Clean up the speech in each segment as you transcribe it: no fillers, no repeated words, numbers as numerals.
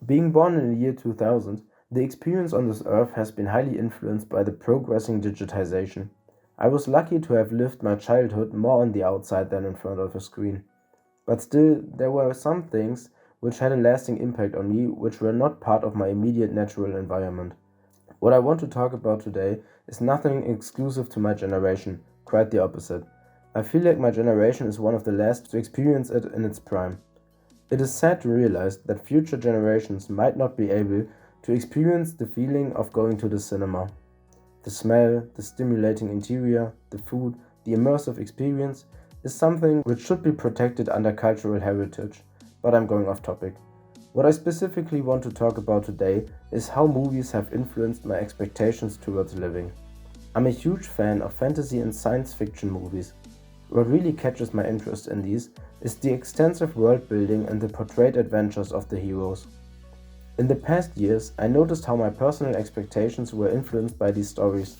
Being born in the year 2000, the experience on this earth has been highly influenced by the progressing digitization. I was lucky to have lived my childhood more on the outside than in front of a screen. But still, there were some things which had a lasting impact on me which were not part of my immediate natural environment. What I want to talk about today is nothing exclusive to my generation, quite the opposite. I feel like my generation is one of the last to experience it in its prime. It is sad to realize that future generations might not be able to experience the feeling of going to the cinema. The smell, the stimulating interior, the food, the immersive experience is something which should be protected under cultural heritage, but I'm going off topic. What I specifically want to talk about today is how movies have influenced my expectations towards living. I'm a huge fan of fantasy and science fiction movies. What really catches my interest in these is the extensive world building and the portrayed adventures of the heroes. In the past years, I noticed how my personal expectations were influenced by these stories.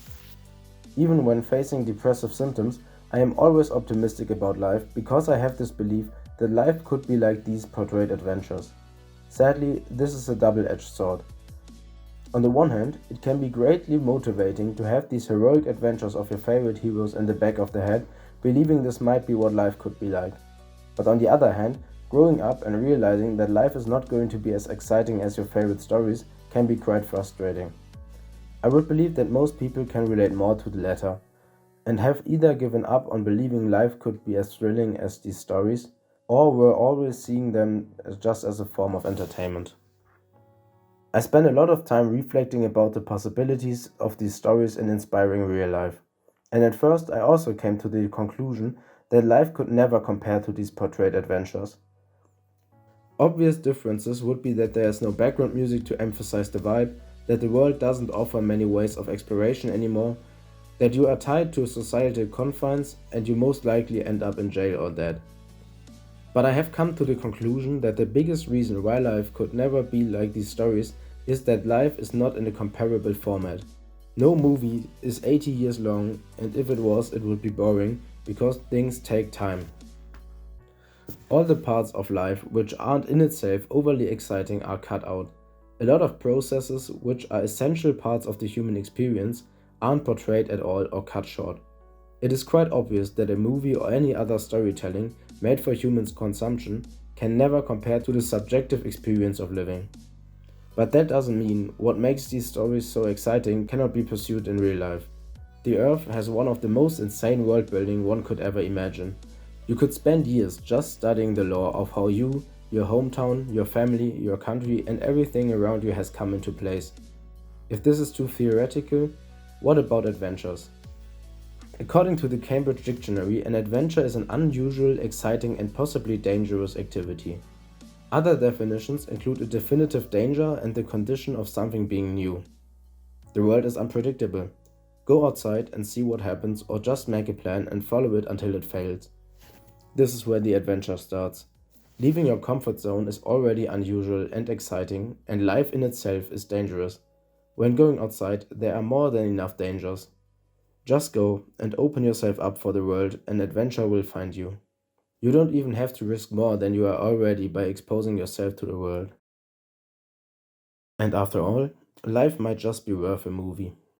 Even when facing depressive symptoms, I am always optimistic about life because I have this belief that life could be like these portrayed adventures. Sadly, this is a double-edged sword. On the one hand, it can be greatly motivating to have these heroic adventures of your favorite heroes in the back of the head, believing this might be what life could be like. But on the other hand, growing up and realizing that life is not going to be as exciting as your favorite stories can be quite frustrating. I would believe that most people can relate more to the latter, and have either given up on believing life could be as thrilling as these stories, or were always seeing them just as a form of entertainment. I spend a lot of time reflecting about the possibilities of these stories in inspiring real life. And at first, I also came to the conclusion that life could never compare to these portrayed adventures. Obvious differences would be that there is no background music to emphasize the vibe, that the world doesn't offer many ways of exploration anymore, that you are tied to societal confines and you most likely end up in jail or dead. But I have come to the conclusion that the biggest reason why life could never be like these stories is that life is not in a comparable format. No movie is 80 years long, and if it was, it would be boring because things take time. All the parts of life which aren't in itself overly exciting are cut out. A lot of processes which are essential parts of the human experience aren't portrayed at all or cut short. It is quite obvious that a movie or any other storytelling made for humans' consumption can never compare to the subjective experience of living. But that doesn't mean what makes these stories so exciting cannot be pursued in real life. The Earth has one of the most insane world building one could ever imagine. You could spend years just studying the lore of how you, your hometown, your family, your country, and everything around you has come into place. If this is too theoretical, what about adventures? According to the Cambridge Dictionary, an adventure is an unusual, exciting, and possibly dangerous activity. Other definitions include a definitive danger and the condition of something being new. The world is unpredictable. Go outside and see what happens, or just make a plan and follow it until it fails. This is where the adventure starts. Leaving your comfort zone is already unusual and exciting, and life in itself is dangerous. When going outside, there are more than enough dangers. Just go and open yourself up for the world, and adventure will find you. You don't even have to risk more than you are already by exposing yourself to the world. And after all, life might just be worth a movie.